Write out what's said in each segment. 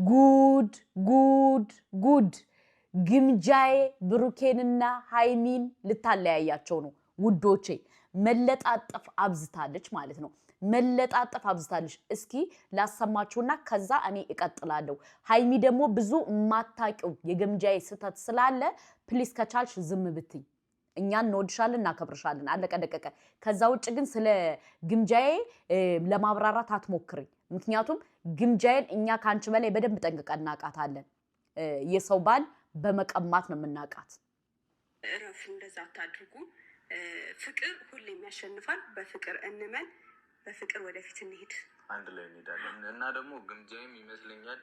ጉድ ጉድ ጉድ ግምጃዬ ብሩኬንና ሃይሚን ልታለያያቸው ነው ውዶቼ መለጣጠፍ አብዝታለች ማለት ነው መለጣጠፍ አብዝታለች እስኪ ላሰማችሁና ከዛ እኔ እቀጥላለሁ ሃይሚ ደግሞ ብዙ ማታቂው የግምጃዬ ስተት ስላለ ፕሊስ ከቻልሽ ዝም ብትይ እኛን እንወድሻለን እናከብርሻለን አለቀደቀቀ ከዛ ውጭ ግን ስለ ግምጃዬ ለማብራራት አትሞክሪ ምክንያቱም ግምጃዬን እኛ ካንቺ በላይ በደንብ ጠንቅቀን እናቃታለን የሰው ባል በመቀማት ነው የምናቃት እረፉ እንደዛ አታድርጉ ፍቅር ሁሌም ያሸንፋል በፍቅር እንመን በፍቅር ወደፊት እንሄድ አንድ ላይ እንሄዳለን እና ደግሞ ግምጃዬም ይመስለኛል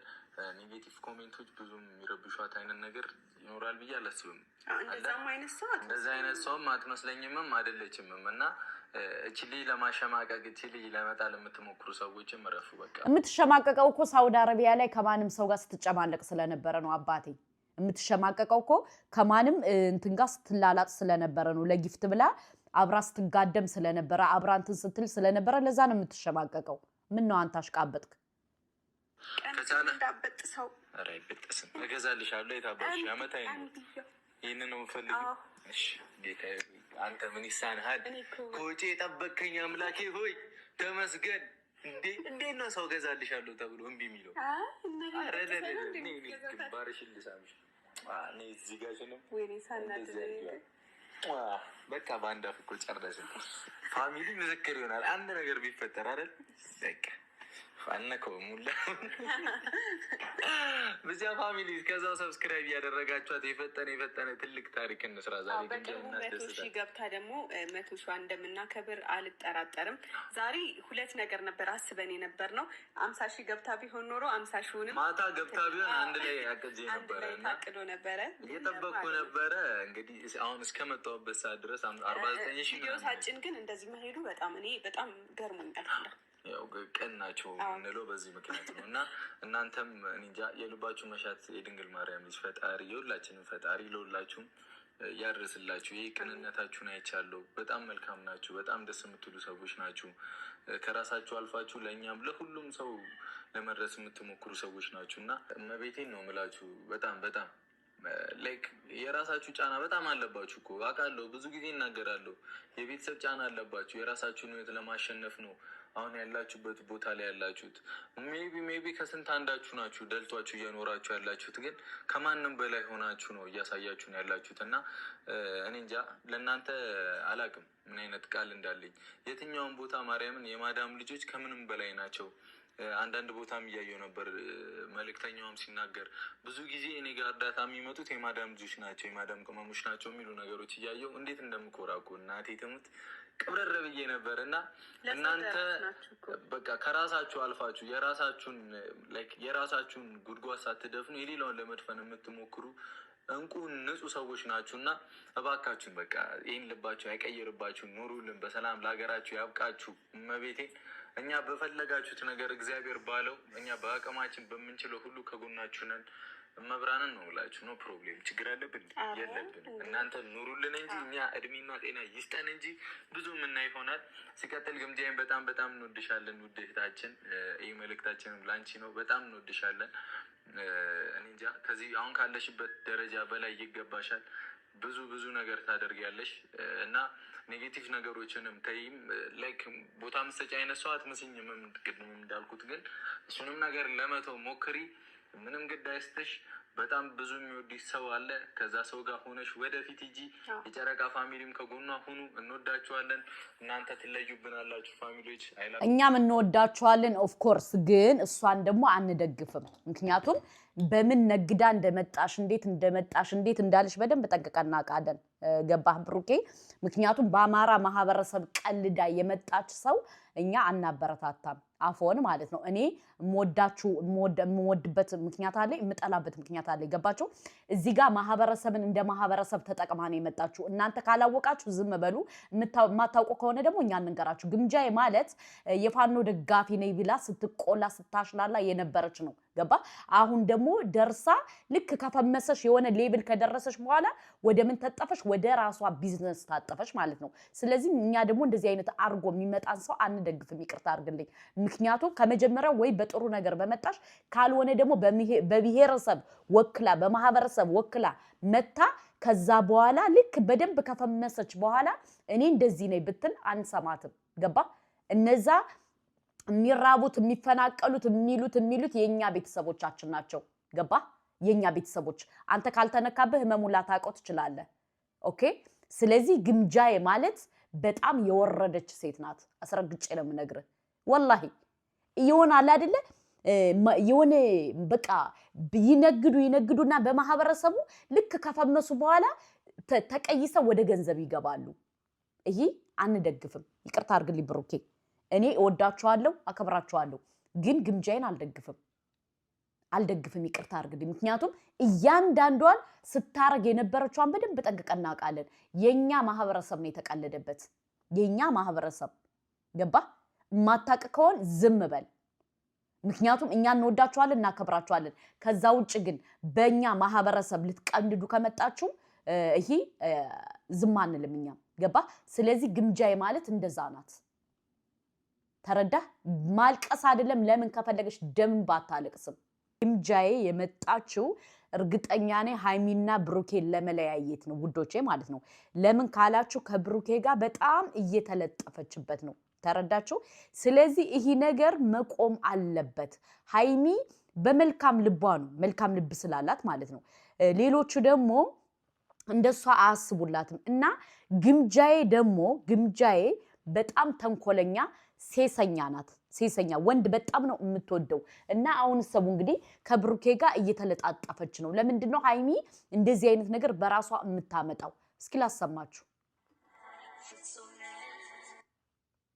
ኔጌቲቭ ኮሜንቶች ብዙም የሚረብሿት አይነት ነገር ይኖራል ብዬ አላስብም እንደዛ አይነት ሰውም አትመስለኝምም አይደለችምም እና እቺሊ ለማሸማቀቅ እቺሊ ለመጣል የምትሞክሩ ሰዎችም እረፉ በቃ የምትሸማቀቀው እኮ ሳውዲ አረቢያ ላይ ከማንም ሰው ጋር ስትጨማለቅ ስለነበረ ነው አባቴ የምትሸማቀቀው እኮ ከማንም እንትን ጋር ስትላላጥ ስለነበረ ነው ለጊፍት ብላ አብራ ስትጋደም ስለነበረ አብራንትን ስትል ስለነበረ ለዛ ነው የምትሸማቀቀው ምን ነው አንተ አሽቃበጥክ ከቻለ እንዳበጥሰው አረ ይበጥስም እገዛልሻለሁ የታባሽ ያመታይ ነው ይሄንን ነው ፈልጊው እሺ ጌታዬ አንተ ምን ይሳንሃል ኮጪ የጠበከኝ አምላኬ ሆይ ተመስገን እንዴ ነው ሰው ገዛልሻለሁ ተብሎ እምቢ የሚለው አረ ለኔ ግንባርሽ ልሳምሽ እኔ እዚህ ጋር ነው ወይኔ ሳናደረኝ በቃ ባንዳ ፍቆ ጨረሰ ፋሚሊ ምዝክር ይሆናል አንድ ነገር ቢፈጠር አይደል በቃ ፋነከው ሙላ በዚያ ፋሚሊ ከዛ ሰብስክራይብ ያደረጋችኋት የፈጠነ ትልቅ ታሪክ እንስራ ዛሬ ግን 100,000 ገብታ ደግሞ 100,000 እንደምናከብር አልጠራጠርም ዛሬ ሁለት ነገር ነበር አስበን የነበር ነው 50,000 ገብታ ቢሆን ኖሮ 50,000ንም ማታ ገብታ ቢሆን አንድ ላይ ያቀጀ ነበርና ታቅዶ ነበር እየጠበቅኩ ነበረ እንግዲህ አሁን እስከመጣሁበት ሰዓት ድረስ 49,000 ቪዲዮ ሳጭን ግን እንደዚህ መሄዱ በጣም ገርሞኛል ያው ቀን ናቸው እንለው በዚህ ምክንያት ነው እና እናንተም እንጃ የልባችሁ መሻት የድንግል ማርያም ልጅ ፈጣሪ የሁላችንም ፈጣሪ ለሁላችሁም ያድርስላችሁ ይሄ ቅንነታችሁን አይቻለሁ በጣም መልካም ናችሁ በጣም ደስ የምትሉ ሰዎች ናችሁ ከራሳችሁ አልፋችሁ ለኛም ለሁሉም ሰው ለመድረስ የምትሞክሩ ሰዎች ናችሁ እና እመቤቴን ነው የምላችሁ በጣም ላይክ የራሳችሁ ጫና በጣም አለባችሁ እኮ አውቃለሁ ብዙ ጊዜ እናገራለሁ የቤተሰብ ጫና አለባችሁ የራሳችሁን ህይወት ለማሸነፍ ነው አሁን ያላችሁበት ቦታ ላይ ያላችሁት ሜቢ ከስንት አንዳችሁ ናችሁ ደልቷችሁ እየኖራችሁ ያላችሁት ግን ከማንም በላይ ሆናችሁ ነው እያሳያችሁ ነው ያላችሁት እና እኔ እንጃ ለእናንተ አላቅም ምን አይነት ቃል እንዳለኝ የትኛውን ቦታ ማርያምን የማዳም ልጆች ከምንም በላይ ናቸው አንዳንድ ቦታም እያየው ነበር መልእክተኛውም ሲናገር ብዙ ጊዜ እኔ ጋር እርዳታ የሚመጡት የማዳም ልጆች ናቸው የማዳም ቅመሞች ናቸው የሚሉ ነገሮች እያየው እንዴት እንደምኮራኩ እናቴ ትሙት ቅብረረ ብዬ ነበር እና እናንተ በቃ ከራሳችሁ አልፋችሁ የራሳችሁን ጉድጓድ ሳትደፍኑ የሌላውን ለመድፈን የምትሞክሩ እንቁ ንጹህ ሰዎች ናችሁና እባካችሁን በቃ ይሄን ልባችሁ አይቀየርባችሁ ኑሩልን በሰላም ለሀገራችሁ ያብቃችሁ እመቤቴን እኛ በፈለጋችሁት ነገር እግዚአብሔር ባለው እኛ በአቅማችን በምንችለው ሁሉ ከጎናችሁ ነን መብራንን ነው ብላችሁ ነው ፕሮብሌም ችግር አለብን የለብን እናንተ ኑሩልን እንጂ እኛ እድሜና ጤና ይስጠን እንጂ ብዙ ምን ይሆናል ሲቀጥል ግምጃዬን በጣም እንወድሻለን ውድ እህታችን ይሄ መልእክታችንም ላንቺ ነው በጣም እንወድሻለን እኔ እንጃ ከዚህ አሁን ካለሽበት ደረጃ በላይ ይገባሻል ብዙ ነገር ታደርጊያለሽ እና ኔጌቲቭ ነገሮችንም ተይም ላይክ ቦታ መስጠት አይነት ሰው አትመስኝም ቅድም እንዳልኩት ግን እሱንም ነገር ለመተው ሞክሪ ምንም ግድ አይስተሽ በጣም ብዙ የሚወድሽ ሰው አለ ከዛ ሰው ጋር ሆነሽ ወደፊት ሂጂ የጨረቃ ፋሚሊም ከጎኗ ሁኑ እንወዳችኋለን እናንተ ትለዩብናላችሁ ፋሚሊዎች እኛም እንወዳችኋለን ኦፍ ኮርስ ግን እሷን ደግሞ አንደግፍም ምክንያቱም በምን ነግዳ እንደመጣሽ እንዴት እንዳለሽ በደንብ ጠንቅቀና ቃደን ገባህ ብሩኬ ምክንያቱም በአማራ ማህበረሰብ ቀልዳ የመጣች ሰው እኛ አናበረታታም አፎን ማለት ነው እኔ ሞድበት ምክንያት አለ የምጠላበት ምክንያት አለ ገባችሁ እዚህ ጋር ማህበረሰብን እንደ ማህበረሰብ ተጠቅማን የመጣችሁ እናንተ ካላወቃችሁ ዝም በሉ ማታውቁ ከሆነ ደግሞ እኛ እንንገራችሁ ግምጃዬ ማለት የፋኖ ደጋፊ ነኝ ብላ ስትቆላ ስታሽላላ የነበረች ነው ገባ አሁን ደግሞ ደርሳ ልክ ከፈመሰሽ የሆነ ሌብል ከደረሰሽ በኋላ ወደ ምን ተጣፈሽ ወደ ራሷ ቢዝነስ ታጠፈሽ ማለት ነው ስለዚህ እኛ ደግሞ እንደዚህ አይነት አርጎ የሚመጣን ሰው አንደግፍም ይቅርታ አርግልኝ ምክንያቱም ከመጀመሪያው ወይ በጥሩ ነገር በመጣሽ ካልሆነ ደግሞ በብሔረሰብ ወክላ በማህበረሰብ ወክላ መታ ከዛ በኋላ ልክ በደንብ ከፈመሰች በኋላ እኔ እንደዚህ ነኝ ብትል አንሰማትም ገባ እነዛ የሚራቡት የሚፈናቀሉት የሚሉት የኛ ቤተሰቦቻችን ናቸው ገባ የኛ ቤተሰቦች አንተ ካልተነካበህ ህመሙላ ታቆት ይችላል ኦኬ ስለዚህ ግምጃዬ ማለት በጣም የወረደች ሴት ናት አስረግጬ ነው የምነግርህ ወላሂ ይሆናል አይደለ የሆነ በቃ ይነግዱና በማህበረሰቡ ልክ ከፈመሱ በኋላ ተቀይሰው ወደ ገንዘብ ይገባሉ ይሄ አንደግፍም ይቅርታ አርግልኝ ብሩኬ እኔ እወዳቸዋለሁ አከብራቸዋለሁ ግን ግምጃዬን አልደግፍም ይቅርታ አርግልኝ ምክንያቱም እያንዳንዷን ስታረግ የነበረችዋን በደንብ ጠንቅቀን እናውቃለን የኛ ማህበረሰብ ነው የተቀለደበት የኛ ማህበረሰብ ገባ ማታቅ ከሆነ ዝም በል ምክንያቱም እኛ እንወዳቸዋለን እናከብራቸዋለን ከዛ ውጭ ግን በእኛ ማህበረሰብ ልትቀንድዱ ከመጣችሁ ይሄ ዝም አንልም እኛ ገባ ስለዚህ ግምጃዬ ማለት እንደዛ ናት ተረዳ ማልቀስ አይደለም ለምን ከፈለገሽ ደም ባታለቅስም ግምጃዬ የመጣችው እርግጠኛ ነኝ ሃይሚና ብሩኬ ለመለያየት ነው ውዶቼ ማለት ነው ለምን ካላችሁ ከብሩኬ ጋር በጣም እየተለጠፈችበት ነው ተረዳችሁ ስለዚህ ይሄ ነገር መቆም አለበት ሃይሚ በመልካም ልቧ ነው መልካም ልብ ስላላት ማለት ነው ሌሎቹ ደግሞ እንደሷ አያስቡላትም እና ግምጃዬ በጣም ተንኮለኛ ሴሰኛ ናት ሴሰኛ ወንድ በጣም ነው የምትወደው እና አሁን ሰው እንግዲህ ከብሩኬ ጋር እየተለጣጣፈች ነው ለምንድነው ሃይሚ እንደዚህ አይነት ነገር በራሷ የምታመጣው እስኪ ላሰማችሁ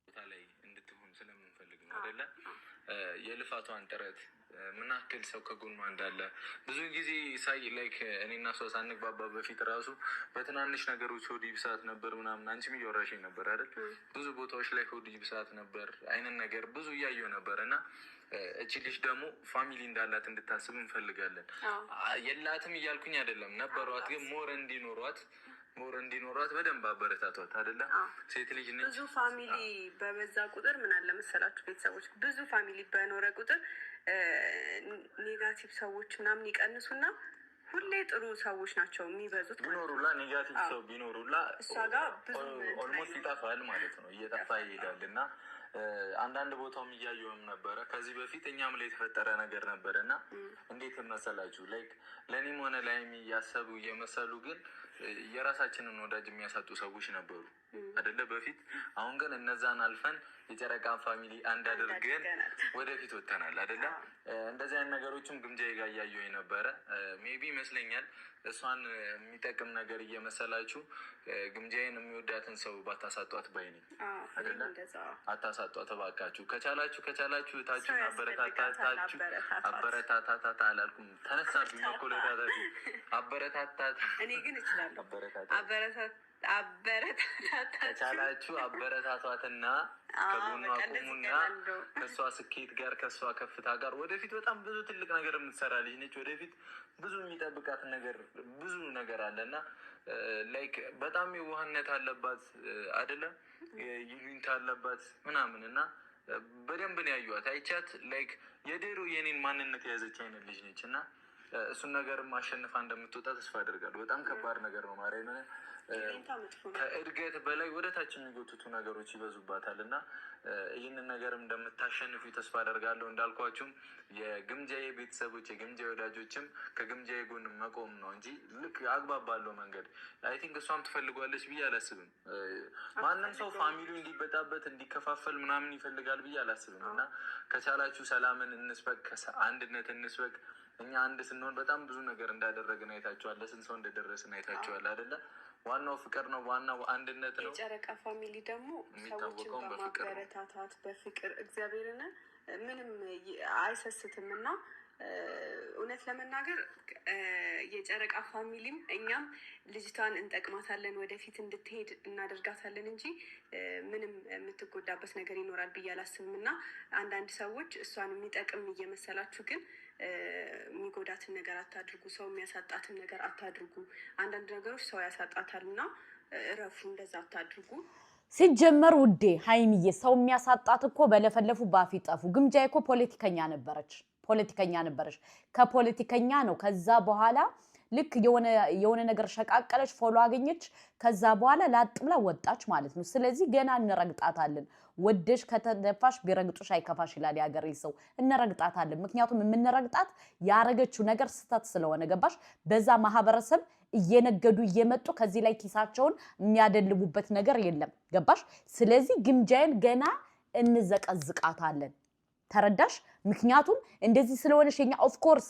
ታላይ እንድትሆን ስለምንፈልግ ነው አይደለ የልፋቷን ጥረት ምናክል ሰው ከጎኗ እንዳለ ብዙ ጊዜ ሳይ ላይክ እኔና ሶስ አንግባባ በፊት ራሱ በትናንሽ ነገሮች ሆዲ ብሳት ነበር ምናምን አንቺም እያወራሽኝ ነበር አይደል ብዙ ቦታዎች ላይ ሆዲ ብሳት ነበር አይነን ነገር ብዙ እያየሁ ነበር እና እቺ ልጅ ደግሞ ፋሚሊ እንዳላት እንድታስብ እንፈልጋለን የላትም እያልኩኝ አይደለም ነበሯት ግን ሞር እንዲኖሯት በደንብ አበረታቷት አይደለ ሴት ልጅ ነች ብዙ ፋሚሊ በበዛ ቁጥር ምን አለ መሰላችሁ ቤተሰቦች ብዙ ፋሚሊ በኖረ ቁጥር ኔጋቲቭ ሰዎች ምናምን ይቀንሱና ሁሌ ጥሩ ሰዎች ናቸው የሚበዙት ቢኖሩላ ኔጋቲቭ ሰው ቢኖሩላ እሷ ጋር ብዙ ኦልሞስት ይጠፋል ማለት ነው እየጠፋ ይሄዳልና አንዳንድ ቦታውም እያየሁም ነበረ ከዚህ በፊት እኛም ላይ የተፈጠረ ነገር ነበርና እንዴት መሰላችሁ ላይክ ለኔም ሆነ ላይም ያሰቡ እየመሰሉ ግን የራሳችንን ወዳጅ የሚያሳጡ ሰዎች ነበሩ አይደለ በፊት አሁን ግን እነዛን አልፈን የጨረቃ ፋሚሊ አንድ አድርገን ወደፊት ወጥተናል አይደለ እንደዚህ አይነት ነገሮችም ግምጃዬ ጋር እያየሁኝ ነበረ ሜቢ ይመስለኛል እሷን የሚጠቅም ነገር እየመሰላችሁ ግምጃዬን የሚወዳትን ሰው ባታሳጧት ባይ ነኝ አይደለ አታሳጧት እባካችሁ ከቻላችሁ ታችሁን አበረታታታ አላልኩም ተነሳብኝ መኮለታታችሁ አበረታታት እኔ ግን እችላለሁ ከቻላችሁ አበረታቷትና ከጎኗ ቁሙና ከሷ ስኬት ጋር ከሷ ከፍታ ጋር ወደፊት በጣም ብዙ ትልቅ ነገር የምትሰራ ልጅ ነች ወደፊት ብዙ የሚጠብቃት ብዙ ነገር አለና ላይክ በጣም የዋህነት አለባት አይደለ ይሉኝታ አለባት ምናምን እና በደንብ ነው ያዩዋት አይቻት ላይክ የድሮ የኔን ማንነት የያዘች አይነት ልጅ ነች እና እሱን ነገር ማሸነፋ እንደምትወጣ ተስፋ አደርጋለሁ በጣም ከባድ ነገር ነው ማርያም ከእድገት በላይ ወደታች የሚጎትቱ ነገሮች ይበዙባታል እና ይህንን ነገርም እንደምታሸንፉ ተስፋ አደርጋለሁ እንዳልኳችሁም የግምጃዬ ቤተሰቦች የግምጃዬ ወዳጆችም ከግምጃዬ ጎን መቆም ነው እንጂ ልክ አግባብ ባለው መንገድ አይ ቲንክ እሷም ትፈልጓለች ብዬ አላስብም ማንም ሰው ፋሚሊው እንዲበጣበት እንዲከፋፈል ምናምን ይፈልጋል ብዬ አላስብም እና ከቻላችሁ ሰላምን እንስበክ አንድነት እንስበክ እኛ አንድ ስንሆን በጣም ብዙ ነገር እንዳደረግን አይታችኋል ለስንት ሰው እንደደረስን አይታችኋል አይደለ ዋናው ፍቅር ነው ዋናው አንድነት ነው የጨረቃ ፋሚሊ ደግሞ ሰዎችን በማበረታታት በፍቅር እግዚአብሔርን ምንም አይሰስትም እና እውነት ለመናገር የጨረቃ ፋሚሊም እኛም ልጅቷን እንጠቅማታለን ወደፊት እንድትሄድ እናደርጋታለን እንጂ ምንም የምትጎዳበት ነገር ይኖራል ብዬ አላስብም እና አንዳንድ ሰዎች እሷን የሚጠቅም እየመሰላችሁ ግን የሚጎዳትን ነገር አታድርጉ፣ ሰው የሚያሳጣትን ነገር አታድርጉ። አንዳንድ ነገሮች ሰው ያሳጣታልና እረፉ፣ እንደዛ አታድርጉ። ሲጀመር ውዴ ሃይሚዬ ሰው የሚያሳጣት እኮ በለፈለፉ ባፍ ይጠፉ። ግምጃዬ እኮ ፖለቲከኛ ነበረች። ከፖለቲከኛ ነው ከዛ በኋላ ልክ የሆነ ነገር ሸቃቀለች፣ ፎሎ አገኘች፣ ከዛ በኋላ ላጥብላ ወጣች ማለት ነው። ስለዚህ ገና እንረግጣታለን። ወደሽ ከተደፋሽ ቢረግጡሽ አይከፋሽ ይላል ያገሬ ሰው። እንረግጣታለን። ምክንያቱም የምንረግጣት ያረገችው ነገር ስተት ስለሆነ ገባሽ? በዛ ማህበረሰብ እየነገዱ እየመጡ ከዚህ ላይ ኪሳቸውን የሚያደልቡበት ነገር የለም ገባሽ? ስለዚህ ግምጃዬን ገና እንዘቀዝቃታለን። ተረዳሽ? ምክንያቱም እንደዚህ ስለሆነሽ የኛ ኦፍ ኮርስ